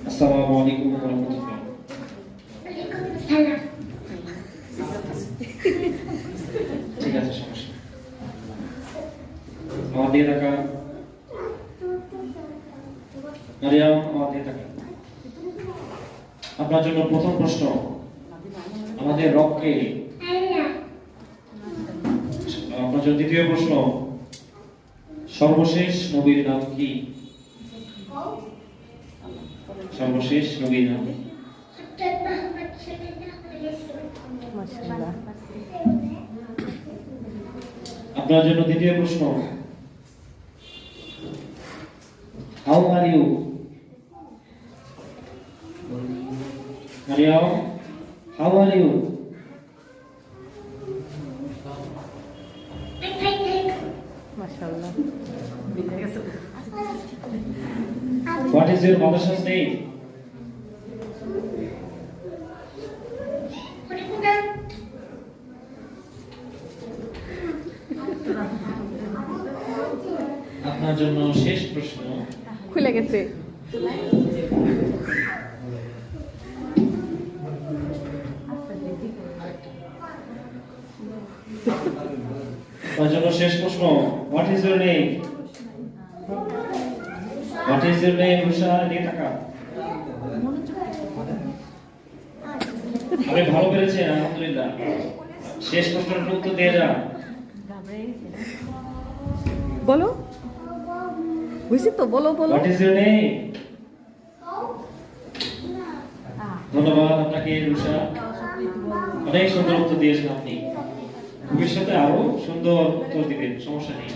আসসালামু আলাইকুম ওয়া রাহমাতুল্লাহ। ঠিক আছে, সমস্যা আমার দিয়ে থাকা মারিয়াম, আমার দিয়ে থাকা। আপনার জন্য প্রথম প্রশ্ন, আমাদের রবকে। আপনার জন্য দ্বিতীয় প্রশ্ন, সর্বশেষ নবীর নাম কি? সর্বশেষ নবীর নাম? আপনার জন্য দ্বিতীয় প্রশ্ন, how are you? Maryam, how are you? মাশাআল্লাহ। What is your mother's name? আপনার জন্য শেষ প্রশ্ন, খুলে গেছে। আপনার জন্য শেষ প্রশ্ন, What is your name? What is your name? Rusha দিয়ে থাকা। আপনি ভালো পেরেছেন, আলহামদুলিল্লাহ। শেষ প্রশ্নের উত্তর দিয়ে যান। বলো, বুঝছি তো, বলো বলো। What is your name? ধন্যবাদ আপনাকে রুশা, অনেক সুন্দর উত্তর দিয়েছেন আপনি। ভবিষ্যতে আরো সুন্দর উত্তর দিবেন, সমস্যা নেই।